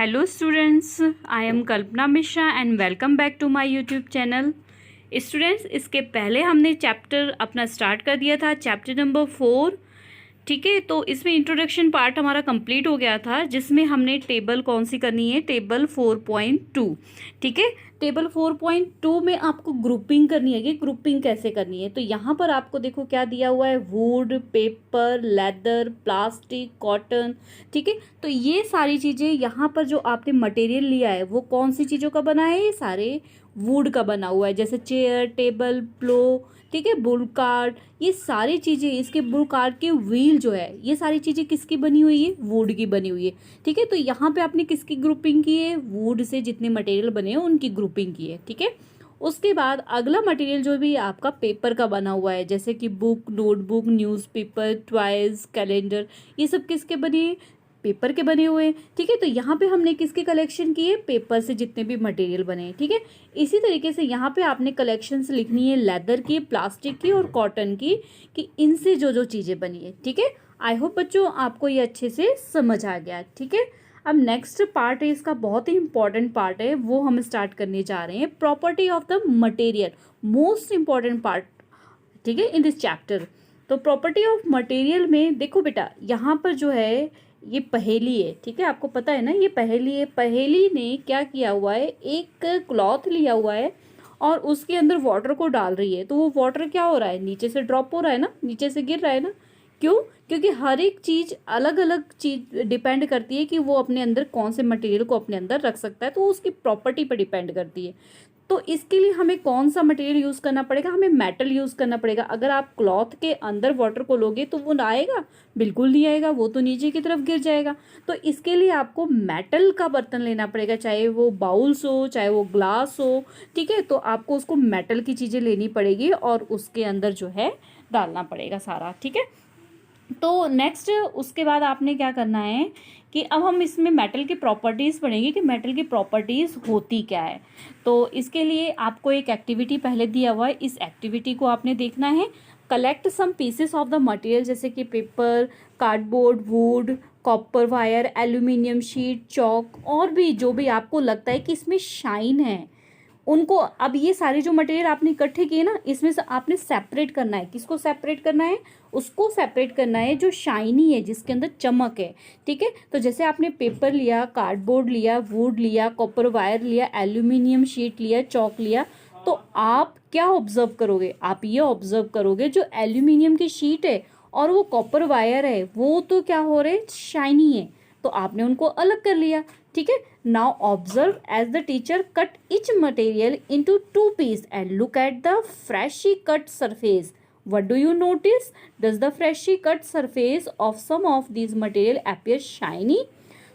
Hello students, I am Kalpana Mishra and welcome back to my YouTube channel. Students, इसके पहले हमने chapter अपना start कर दिया था, चैप्टर नंबर 4. ठीक है, तो इसमें इंट्रोडक्शन पार्ट हमारा कंप्लीट हो गया था, जिसमें हमने टेबल कौन सी करनी है, टेबल 4.2. ठीक है, टेबल 4.2 में आपको ग्रुपिंग करनी है कि ग्रुपिंग कैसे करनी है. तो यहाँ पर आपको देखो क्या दिया हुआ है, would, paper, leather, plastic, cotton. ठीक है, तो ये सारी चीज़ें यहाँ पर जो आपने मटेरियल लिया है वो कौन सी चीज़ों का बना है, ये सारे वुड का बना हुआ है, जैसे चेयर, टेबल, प्लो. ठीक है, बुल कार्ट, ये सारी चीज़ें, इसके बुल कार्ट के व्हील जो है, ये सारी चीज़ें किसकी बनी हुई है, वुड की बनी हुई है. ठीक है, तो यहाँ पे आपने किसकी ग्रुपिंग की है, वुड से जितने मटेरियल बने हैं उनकी ग्रुपिंग की है. ठीक है, उसके बाद अगला मटेरियल जो भी आपका पेपर का बना हुआ है, जैसे कि book, notebook, newspaper, toys, calendar, ये सब किसके बने हैं, पेपर के बने हुए हैं. ठीक है, तो यहाँ पे हमने किसकी कलेक्शन की है, पेपर से जितने भी मटेरियल बने हैं. ठीक है, इसी तरीके से यहाँ पे आपने कलेक्शंस लिखनी है लेदर की, प्लास्टिक की और कॉटन की, कि इनसे जो जो चीज़ें बनी है. ठीक है, आई होप बच्चों आपको ये अच्छे से समझ आ गया. ठीक है, अब नेक्स्ट पार्ट है, इसका बहुत ही इंपॉर्टेंट पार्ट है, वो हम स्टार्ट करने जा रहे हैं, property of the material, most important part. ठीक है, इन दिस चैप्टर. तो प्रॉपर्टी ऑफ मटेरियल में देखो बेटा, यहाँ पर जो है ये पहेली है. ठीक है, आपको पता है ना ये पहेली है. पहेली ने क्या किया हुआ है, एक क्लॉथ लिया हुआ है और उसके अंदर वाटर को डाल रही है. तो वो वाटर क्या हो रहा है, नीचे से ड्रॉप हो रहा है ना, नीचे से गिर रहा है ना. क्यों? क्योंकि हर एक चीज़ अलग अलग चीज डिपेंड करती है कि वो अपने अंदर कौन से मटेरियल को अपने अंदर रख सकता है, तो उसकी प्रॉपर्टी पर डिपेंड करती है. तो इसके लिए हमें कौन सा मटेरियल यूज़ करना पड़ेगा, हमें मेटल यूज़ करना पड़ेगा. अगर आप क्लॉथ के अंदर वाटर को लोगे तो वो आएगा, बिल्कुल नहीं आएगा, वो तो नीचे की तरफ गिर जाएगा. तो इसके लिए आपको मेटल का बर्तन लेना पड़ेगा, चाहे वो बाउल्स हो, चाहे वो ग्लास हो. ठीक है, तो आपको उसको मेटल की चीज़ें लेनी पड़ेगी और उसके अंदर जो है डालना पड़ेगा सारा. ठीक है, तो नेक्स्ट उसके बाद आपने क्या करना है कि अब हम इसमें मेटल की प्रॉपर्टीज़ पढ़ेंगे कि मेटल की प्रॉपर्टीज़ होती क्या है. तो इसके लिए आपको एक एक्टिविटी पहले दिया हुआ है, इस एक्टिविटी को आपने देखना है. Collect some pieces of the material, जैसे कि paper, cardboard, wood, copper wire, aluminium sheet, chalk, और भी जो भी आपको लगता है कि इसमें शाइन है उनको. अब ये सारे जो मटेरियल आपने इकट्ठे किए ना, इसमें से आपने सेपरेट करना है. किसको सेपरेट करना है, उसको सेपरेट करना है जो शाइनी है, जिसके अंदर चमक है. ठीक है, तो जैसे आपने पेपर लिया, कार्डबोर्ड लिया, वुड लिया, कॉपर वायर लिया, एल्यूमिनियम शीट लिया, चॉक लिया, तो आप क्या ऑब्जर्व करोगे, आप ये ऑब्जर्व करोगे जो एल्यूमिनियम की शीट है और वो कॉपर वायर है वो तो क्या हो रहे, शाइनी है, तो आपने उनको अलग कर लिया. ठीक है, now observe as the teacher cut each material into two pieces and look at the freshly cut surface. What do you notice? Does the freshly cut surface of some of these material appear shiny?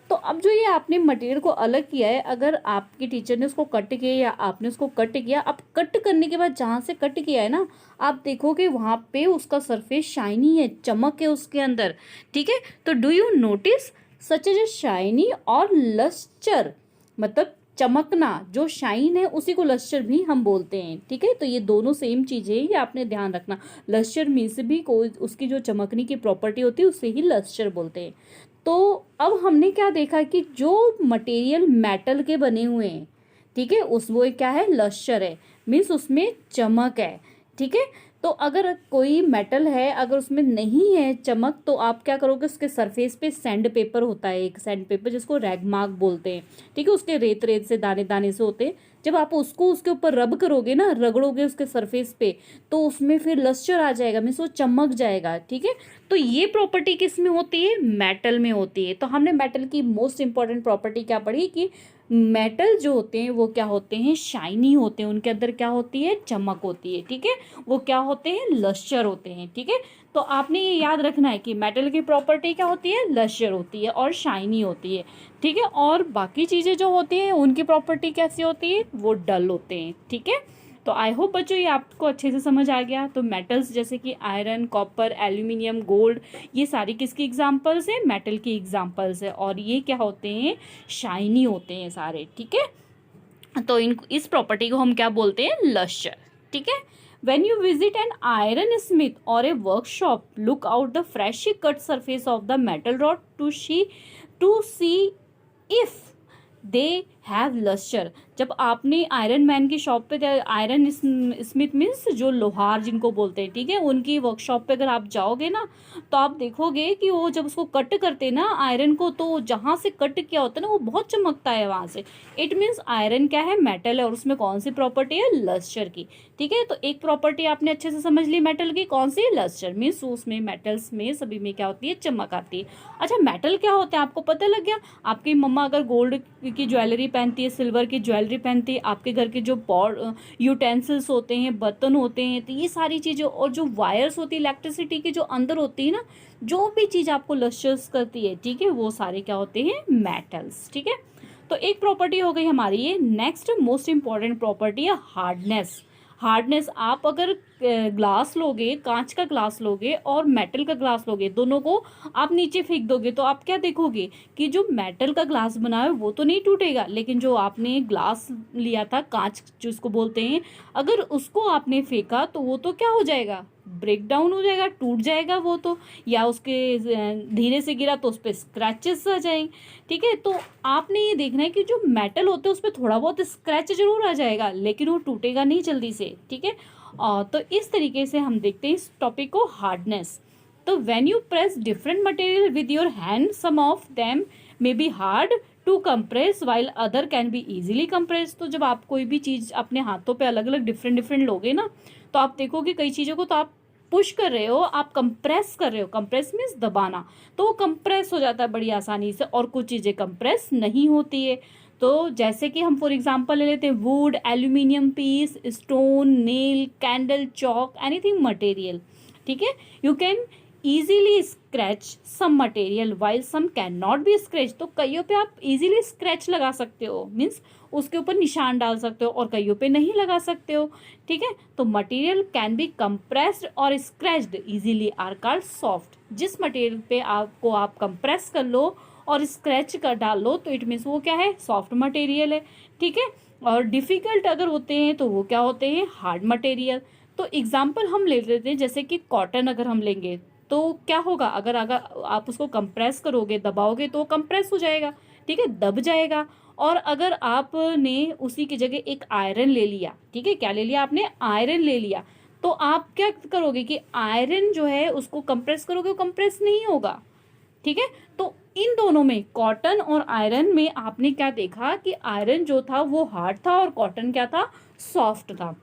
तो अब जो ये आपने material को अलग किया है, अगर आपके टीचर ने उसको कट किया या आपने उसको कट किया, अब कट करने के बाद जहाँ से कट किया है ना, आप देखोगे वहाँ पे उसका सरफेस शाइनी है, चमक है उसके अंदर. ठीक है, तो do you notice such as shiny और लस्टर, मतलब चमकना, जो शाइन है उसी को लस्टर भी हम बोलते हैं. ठीक है, तो ये दोनों सेम चीज़ें हैं, ये आपने ध्यान रखना. लस्टर मीन्स भी कोई उसकी जो चमकने की प्रॉपर्टी होती है उससे ही लस्टर बोलते हैं. तो अब हमने क्या देखा कि जो मटेरियल मेटल के बने हुए हैं, ठीक है, उस वो क्या है, लस्टर है, मीन्स उसमें चमक है. ठीक है, तो अगर कोई मेटल है, अगर उसमें नहीं है चमक, तो आप क्या करोगे, उसके सरफेस पे सैंड पेपर होता है, एक सैंड पेपर जिसको रैगमार्क बोलते हैं. ठीक है, उसके रेत रेत से दाने दाने से होते हैं. जब आप उसको उसके ऊपर रब करोगे ना, रगड़ोगे उसके सरफेस पे, तो उसमें फिर लस्टर आ जाएगा, मीन्स वो चमक जाएगा. ठीक है, तो ये प्रॉपर्टी किस में होती है, मेटल में होती है. तो हमने मेटल की मोस्ट इंपॉर्टेंट प्रॉपर्टी क्या पढ़ी कि मेटल जो होते हैं वो क्या होते हैं, शाइनी होते हैं, उनके अंदर क्या होती है, चमक होती है. ठीक है, वो क्या होते हैं, लस्टर होते हैं. ठीक है, तो आपने ये याद रखना है कि मेटल की प्रॉपर्टी क्या होती है, लस्टर होती है और शाइनी होती है. ठीक है, और बाकी चीज़ें जो होती हैं उनकी प्रॉपर्टी कैसी होती है, वो डल होते हैं. ठीक है, तो आई होप बच्चों ये आपको अच्छे से समझ आ गया. तो मेटल्स जैसे कि आयरन, कॉपर, एल्यूमिनियम, गोल्ड, ये सारी किसकी एग्जांपल्स है, मेटल की एग्जांपल्स है, और ये क्या होते हैं, शाइनी होते हैं सारे. ठीक है, तो इस प्रॉपर्टी को हम क्या बोलते हैं, लस्टर. ठीक है, when you visit an iron smith or a workshop, look out the freshly cut surface of the metal rod to see if they have lustre. जब आपने आयरन मैन की शॉप पे, आयरन स्मिथ मीन्स जो लोहार जिनको बोलते हैं, ठीक है, उनकी वर्कशॉप पे अगर आप जाओगे ना तो आप देखोगे कि वो जब उसको कट करते ना आयरन को, तो जहाँ से कट किया होता है ना वो बहुत चमकता है वहाँ से। इट मीन्स आयरन क्या है, मेटल है, और उसमें कौन सी प्रॉपर्टी है, लस्टर की। ठीक है, तो एक प्रॉपर्टी आपने अच्छे से समझ ली मेटल की, कौन सी, लस्टर मीन्स उसमें मेटल्स में सभी में क्या होती है, चमक आती है। अच्छा, मेटल क्या होता है आपको पता लग गया। आपकी मम्मा अगर गोल्ड की ज्वेलरी पहनती है, सिल्वर की ज्वेलरी पहनती है, आपके घर के जो यूटेंसिल्स होते हैं, बर्तन होते हैं, तो ये सारी चीज़ें, और जो वायर्स होती है इलेक्ट्रिसिटी की जो अंदर होती है ना, जो भी चीज़ आपको लस्टर्स करती है, ठीक है, वो सारे क्या होते हैं, मेटल्स। ठीक है, तो एक प्रॉपर्टी हो गई हमारी ये। नेक्स्ट मोस्ट इंपॉर्टेंट प्रॉपर्टी है हार्डनेस। हार्डनेस, आप अगर ग्लास लोगे, कांच का ग्लास लोगे और मेटल का ग्लास लोगे, दोनों को आप नीचे फेंक दोगे तो आप क्या देखोगे कि जो मेटल का ग्लास बना है वो तो नहीं टूटेगा, लेकिन जो आपने ग्लास लिया था, कांच जिसको बोलते हैं, अगर उसको आपने फेंका तो वो तो क्या हो जाएगा, ब्रेक डाउन हो जाएगा, टूट जाएगा वो तो, या उसके धीरे से गिरा तो उस पर स्क्रैचेस आ जाएंगे। ठीक है, तो आपने ये देखना है कि जो मेटल होते हैं उस पर थोड़ा बहुत स्क्रैच जरूर आ जाएगा, लेकिन वो टूटेगा नहीं जल्दी से। ठीक है, तो इस तरीके से हम देखते हैं इस टॉपिक को, हार्डनेस। तो when you press different material with your hand, some of them may be hard to compress while other can be easily compress. तो जब आप कोई भी चीज़ अपने हाथों पे अलग अलग डिफरेंट डिफरेंट लोगे ना, तो आप देखोगे कई चीज़ों को तो आप पुश कर रहे हो, आप कंप्रेस कर रहे हो, कंप्रेस मीन्स दबाना, तो वो कंप्रेस हो जाता है बड़ी आसानी से, और कुछ चीज़ें कंप्रेस नहीं होती है। तो जैसे कि हम फॉर एग्जांपल ले लेते हैं wood, aluminium piece, stone, nail, candle, chalk, anything material. ठीक है, you can easily scratch some material while some cannot be scratched। तो कईयों पे आप easily scratch लगा सकते हो, मीन्स उसके ऊपर निशान डाल सकते हो, और कईयों पे नहीं लगा सकते हो। ठीक है, तो मटेरियल कैन बी कंप्रेस्ड और scratched easily are called soft. जिस मटेरियल पे आपको आप कंप्रेस कर लो और स्क्रैच कर डाल लो तो इट मीन्स वो क्या है, सॉफ्ट मटेरियल है। ठीक है, और डिफिकल्ट अगर होते हैं तो वो क्या होते हैं, हार्ड मटेरियल। तो एग्जाम्पल हम ले लेते हैं, जैसे कि कॉटन अगर हम लेंगे तो क्या होगा, अगर अगर आप उसको कंप्रेस करोगे, दबाओगे तो कंप्रेस हो जाएगा, ठीक है, दब जाएगा। और अगर आपने उसी की जगह एक आयरन ले लिया, ठीक है, क्या ले लिया आपने, आयरन ले लिया, तो आप क्या करोगे कि आयरन जो है उसको कंप्रेस करोगे, वो कंप्रेस नहीं होगा। ठीक है, तो इन दोनों में, कॉटन और आयरन में आपने क्या देखा कि आयरन जो था वो हार्ड था और कॉटन क्या था, सॉफ्ट था।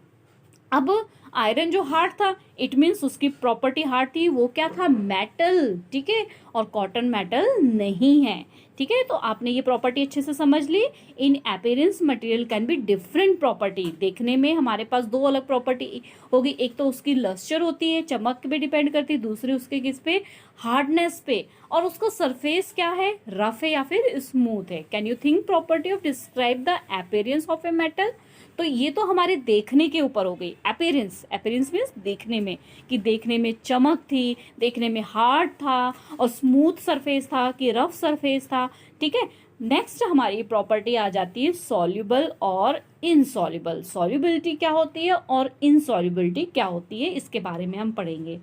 अब आयरन जो हार्ड था, इट मीन्स उसकी प्रॉपर्टी हार्ड थी, वो क्या था, मेटल। ठीक है, और कॉटन मेटल नहीं है। ठीक है, तो आपने ये प्रॉपर्टी अच्छे से समझ ली। In appearance material can be different property. देखने में हमारे पास दो अलग प्रॉपर्टी होगी, एक तो उसकी लस्टर होती है, चमक पे डिपेंड करती है, दूसरी उसके किस पे, हार्डनेस पे, और उसका सरफेस क्या है, रफ है या फिर स्मूथ है। Can you think property of describe the appearance of a metal. तो ये तो हमारे देखने के ऊपर हो गई, अपीयरेंस। अपीयरेंस मीन्स देखने में, कि देखने में चमक थी, देखने में हार्ड था और स्मूथ सरफेस था कि रफ सरफेस था। ठीक है, नेक्स्ट हमारी प्रॉपर्टी आ जाती है सॉल्युबल और इनसॉल्युबल। सॉल्युबिलिटी क्या होती है और इनसॉल्युबिलिटी क्या होती है, इसके बारे में हम पढ़ेंगे।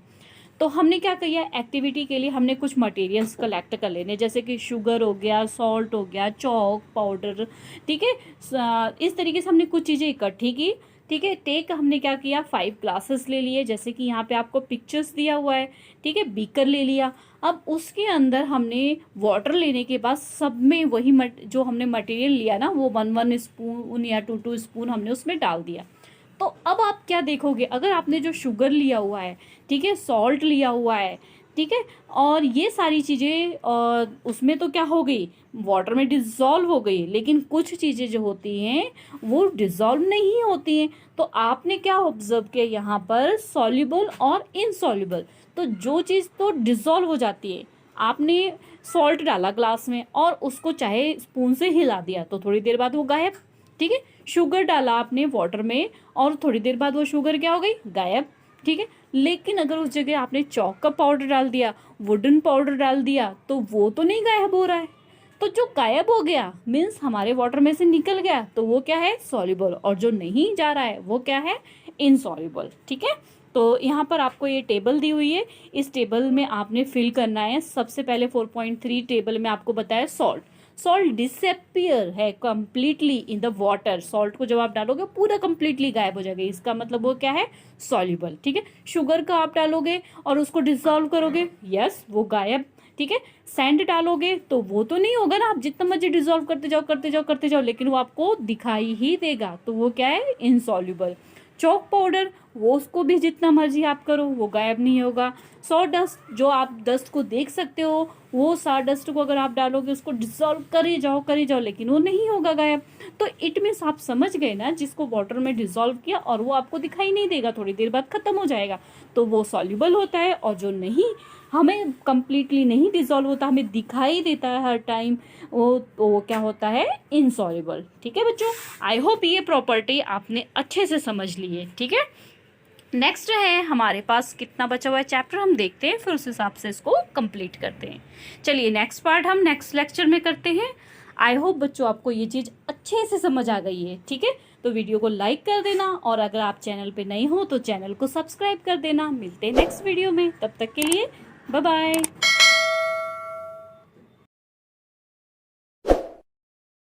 तो हमने क्या किया, एक्टिविटी के लिए हमने कुछ मटेरियल्स कलेक्ट कर लेने, जैसे कि शुगर हो गया, सॉल्ट हो गया, चॉक पाउडर। ठीक है, इस तरीके से हमने कुछ चीज़ें इकट्ठी की। ठीक है, टेक हमने क्या किया, 5 ग्लासेस ले लिए, जैसे कि यहाँ पे आपको पिक्चर्स दिया हुआ है। ठीक है, बीकर ले लिया। अब उसके अंदर हमने वाटर लेने के बाद सब में वही जो हमने मटेरियल लिया ना, वो 1 स्पून या 2 स्पून हमने उसमें डाल दिया। तो अब आप क्या देखोगे, अगर आपने जो शुगर लिया हुआ है, ठीक है, सॉल्ट लिया हुआ है, ठीक है, और ये सारी चीज़ें उसमें तो क्या हो गई, वाटर में डिज़ोल्व हो गई, लेकिन कुछ चीज़ें जो होती हैं वो डिज़ोल्व नहीं होती हैं। तो आपने क्या ऑब्जर्व किया यहाँ पर, सॉल्युबल और इनसॉल्युबल। तो जो चीज़ तो डिज़ोल्व हो जाती है, आपने सॉल्ट डाला ग्लास में और उसको चाहे स्पून से हिला दिया तो थोड़ी देर बाद वो गायब। ठीक है, शुगर डाला आपने वाटर में और थोड़ी देर बाद वो शुगर क्या हो गई, गायब। ठीक है, लेकिन अगर उस जगह आपने चॉक का पाउडर डाल दिया, वुडन पाउडर डाल दिया, तो वो तो नहीं गायब हो रहा है। तो जो गायब हो गया मीन्स हमारे वाटर में से निकल गया, तो वो क्या है, सॉल्युबल, और जो नहीं जा रहा है वो क्या है, इनसॉल्युबल। ठीक है, तो यहाँ पर आपको ये टेबल दी हुई है, इस टेबल में आपने फिल करना है। सबसे पहले 4.3 टेबल में आपको बताया सॉल्ट। सॉल्ट डिसअपियर है completely in the water. Salt को जब आप डालोगे पूरा कम्प्लीटली गायब हो जाएगा, इसका मतलब वो क्या है, सॉल्युबल। ठीक है, शुगर का आप डालोगे और उसको डिसॉल्व करोगे, यस वो गायब। ठीक है, सैंड डालोगे तो वो तो नहीं होगा ना, आप जितना मर्जी डिसॉल्व करते जाओ करते जाओ करते जाओ, लेकिन वो आपको दिखाई ही देगा, तो वो क्या है, इनसॉल्युबल। चॉक पाउडर, वो उसको भी जितना मर्जी आप करो वो गायब नहीं होगा। सॉ डस्ट, जो आप डस्ट को देख सकते हो, वो सॉ डस्ट को अगर आप डालोगे उसको डिसॉल्व करे जाओ लेकिन वो नहीं होगा गायब। तो इट मीन्स आप समझ गए ना, जिसको वाटर में डिसॉल्व किया और वो आपको दिखाई नहीं देगा, थोड़ी देर बाद खत्म हो जाएगा, तो वो सॉल्युबल होता है। और जो नहीं, हमें कंप्लीटली नहीं डिसॉल्व होता, हमें दिखाई देता है हर टाइम, वो क्या होता है, इनसॉल्युबल। ठीक है बच्चों, आई होप ये प्रॉपर्टी आपने अच्छे से समझ ली है। ठीक है, नेक्स्ट है हमारे पास कितना बचा हुआ है चैप्टर, हम देखते हैं, फिर उस हिसाब से इसको कंप्लीट करते हैं। चलिए नेक्स्ट पार्ट हम नेक्स्ट लेक्चर में करते हैं। आई होप बच्चों आपको ये चीज़ अच्छे से समझ आ गई है। ठीक है, तो वीडियो को लाइक कर देना, और अगर आप चैनल पे नए हो तो चैनल को सब्सक्राइब कर देना। मिलते हैं नेक्स्ट वीडियो में, तब तक के लिए बाय बाय।